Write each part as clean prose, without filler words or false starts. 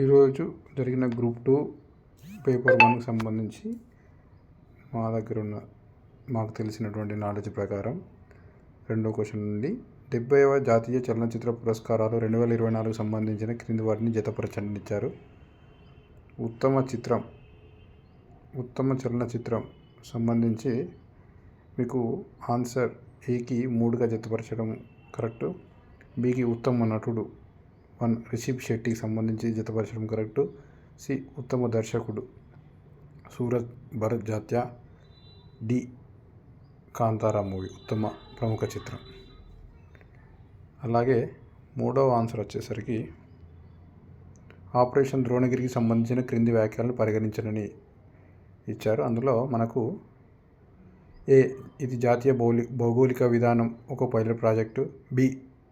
ఈరోజు జరిగిన group 2 paper 1కి సంబంధించి మా దగ్గర ఉన్న మాకు తెలిసినటువంటి నాలెడ్జ్ ప్రకారం రెండో క్వశ్చన్ నుండి 70వ జాతీయ చలనచిత్ర పురస్కారాలు 2024 సంబంధించిన క్రింది వాటిని జతపరచండి ఇచ్చారు. ఉత్తమ చలనచిత్రం సంబంధించి మీకు ఆన్సర్ ఏకి 3గా జతపరచడం కరెక్టు, బికి ఉత్తమ నటుడు 1 రిషబ్ శెట్టికి సంబంధించి జతపరచడం కరెక్టు, సి ఉత్తమ దర్శకుడు సూరజ్ బరజాత్య, డి కాంతారా మూవీ ఉత్తమ ప్రముఖ చిత్రం. అలాగే మూడవ ఆన్సర్ వచ్చేసరికి ఆపరేషన్ ద్రోణగిరికి సంబంధించిన క్రింది వ్యాఖ్యలను పరిగణించనని ఇచ్చారు. అందులో మనకు ఏ ఇది జాతీయ భౌగోళిక విధానం ఒక పైలట్ ప్రాజెక్టు, బి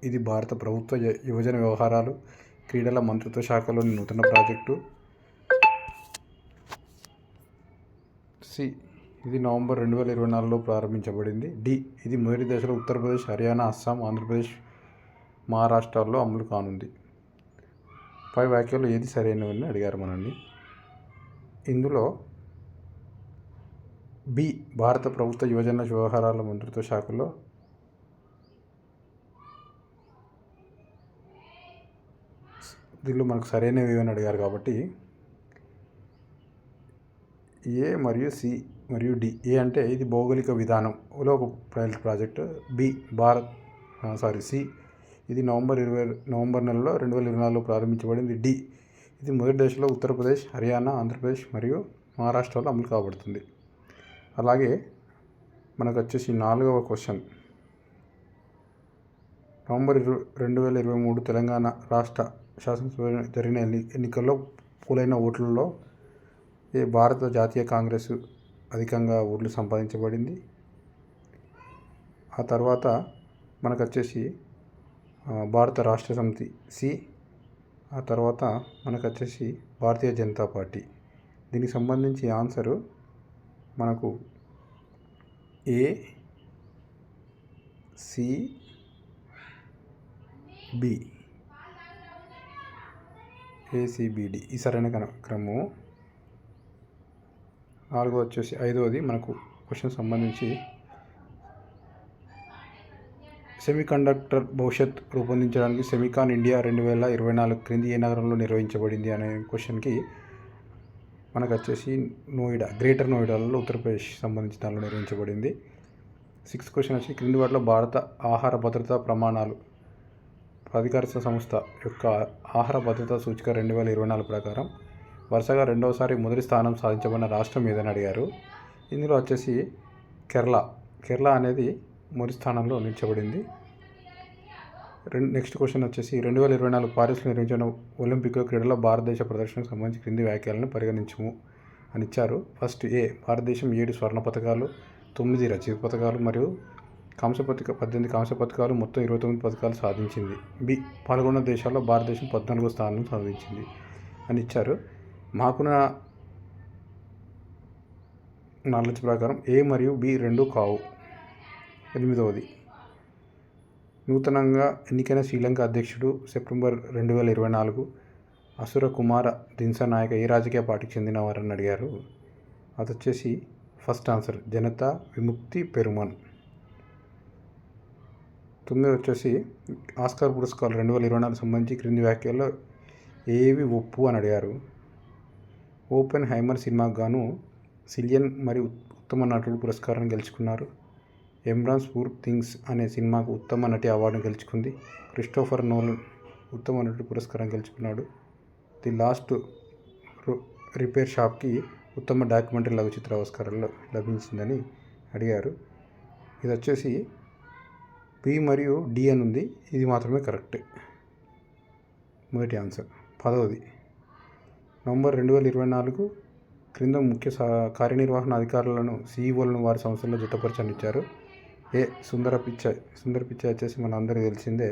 ఇది భారత ప్రభుత్వ యువజన వ్యవహారాలు క్రీడల మంత్రిత్వ శాఖలోని నూతన ప్రాజెక్టు, సి ఇది నవంబర్ 2024లో ప్రారంభించబడింది, డి ఇది మొదటి దశలో ఉత్తరప్రదేశ్, హర్యానా, అస్సాం, ఆంధ్రప్రదేశ్, మహారాష్ట్రలో అమలు కానుంది. పై వ్యాఖ్యలు ఏది సరైనవని అడిగారు మనల్ని. ఇందులో బి భారత ప్రభుత్వ యువజన వ్యవహారాల మంత్రిత్వ శాఖలో దీనిలో మనకు సరైనవి అని అడిగారు కాబట్టి ఏ మరియు సి మరియు డి. ఏ అంటే ఇది భౌగోళిక విధానంలో ఒక పైలట్ ప్రాజెక్టు, బి సి ఇది నవంబర్ నెలలో 2024లో ప్రారంభించబడింది, డి ఇది మొదటి దశలో ఉత్తరప్రదేశ్, హర్యానా, ఆంధ్రప్రదేశ్ మరియు మహారాష్ట్రలో అమలు కాబడుతుంది. అలాగే మనకు వచ్చేసి 4వ క్వశ్చన్, నవంబర్ 2023 తెలంగాణ రాష్ట్ర శాసనసభ జరిగిన ఎన్నికల్లో పోలైన ఓట్లలో ఏ భారత జాతీయ కాంగ్రెస్ అధికంగా ఓట్లు సంపాదించబడింది. ఆ తర్వాత మనకు వచ్చేసి భారత రాష్ట్ర సమితి సి, ఆ తర్వాత మనకు వచ్చేసి భారతీయ జనతా పార్టీ. దీనికి సంబంధించి ఆన్సరు మనకు ఏ, సి, బి, ఏసిబిడి ఈ సరైన క్రమము. 4వ వచ్చేసి 5వది మనకు క్వశ్చన్ సంబంధించి సెమీకండక్టర్ భవిష్యత్ రూపొందించడానికి సెమికాన్ ఇండియా 2024 క్రింది ఏ నగరంలో నిర్వహించబడింది అనే క్వశ్చన్కి మనకు వచ్చేసి నోయిడా, గ్రేటర్ నోయిడాలో ఉత్తరప్రదేశ్ సంబంధించి దానిలో నిర్వహించబడింది. 6th క్వశ్చన్ వచ్చి క్రింది వాటిలో భారత ఆహార భద్రతా ప్రమాణాలు ప్రాధికార సంస్థ యొక్క ఆహార భద్రతా సూచిక 2024 ప్రకారం వరుసగా రెండవసారి మొదటి స్థానం సాధించబడిన రాష్ట్రం ఏదని అడిగారు. ఇందులో వచ్చేసి కేరళ అనేది మొదటి స్థానంలో నిలిచబడింది. నెక్స్ట్ క్వశ్చన్ వచ్చేసి 2024 పారిస్లో నిర్వహించిన ఒలింపిక్ క్రీడల్లో భారతదేశ ప్రదర్శనకు సంబంధించి క్రింది వ్యాఖ్యలను పరిగణించుము అని ఇచ్చారు. ఫస్ట్ ఏ భారతదేశం 7 స్వర్ణ పథకాలు, 9 రజత పథకాలు మరియు 18 కాంస్య పథకాలు, మొత్తం 29 పథకాలు సాధించింది. బి పాల్గొన్న దేశాల్లో భారతదేశం 14వ స్థానం సాధించింది అని ఇచ్చారు. మాకున్న నాలెడ్జ్ ప్రకారం ఏ మరియు బి రెండు కావు. 8వది నూతనంగా ఎన్నికైన శ్రీలంక అధ్యక్షుడు సెప్టెంబర్ 2024 అసుర కుమార దిన్సానాయక ఏ రాజకీయ పార్టీకి చెందినవారని అడిగారు. అది వచ్చేసి ఫస్ట్ ఆన్సర్ జనతా విముక్తి పెరుమన్. 9 వచ్చేసి ఆస్కార్ పురస్కారాలు 2024 సంబంధించి క్రింది వ్యాఖ్యల్లో ఏవి ఒప్పు అని అడిగారు. ఓపెన్ హైమర్ సినిమాకు గాను సిలియన్ మరియు ఉత్తమ నటుడు పురస్కారాన్ని గెలుచుకున్నారు. ఎంబ్రాన్స్ పూర్ థింగ్స్ అనే సినిమాకు ఉత్తమ నటి అవార్డును గెలుచుకుంది. క్రిస్టోఫర్ నోలన్ ఉత్తమ నటుడు పురస్కారం గెలుచుకున్నాడు. ది లాస్ట్ రిపేర్ షాప్కి ఉత్తమ డాక్యుమెంటరీ లఘు చిత్ర పురస్కారాలు లభించిందని అడిగారు. ఇది వచ్చేసి బి మరియు డి అని ఉంది, ఇది మాత్రమే కరెక్ట్. మొదటి ఆన్సర్. 10వది నవంబర్ 2024 క్రింద ముఖ్య కార్యనిర్వహణ అధికారులను సిఇఓలను వారి సంస్థల్లో జతపరచని ఇచ్చారు. ఏ సుందర్ పిచాయ్ వచ్చేసి మన అందరికీ తెలిసిందే.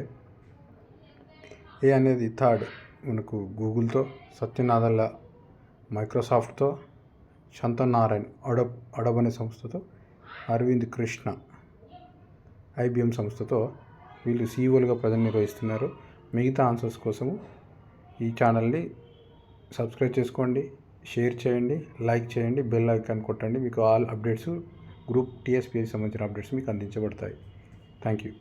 ఏ అనేది థర్డ్ మనకు గూగుల్తో, సత్యనాదెల్ల మైక్రోసాఫ్ట్తో, శంతన్ నారాయణ్ అడబ్ అనే సంస్థతో, అరవింద్ కృష్ణ ఐబిఎం సంస్థతో వీళ్ళు సిఇఓలుగా ప్రజలు నిర్వహిస్తున్నారు. మిగతా ఆన్సర్స్ కోసము ఈ ఛానల్ని సబ్స్క్రైబ్ చేసుకోండి, షేర్ చేయండి, లైక్ చేయండి, బెల్ ఐకాన్ కొట్టండి. మీకు ఆల్ అప్డేట్స్ గ్రూప్ టీఎస్పీఎస్సీ సంబంధించిన అప్డేట్స్ మీకు అందించబడతాయి. Thank you.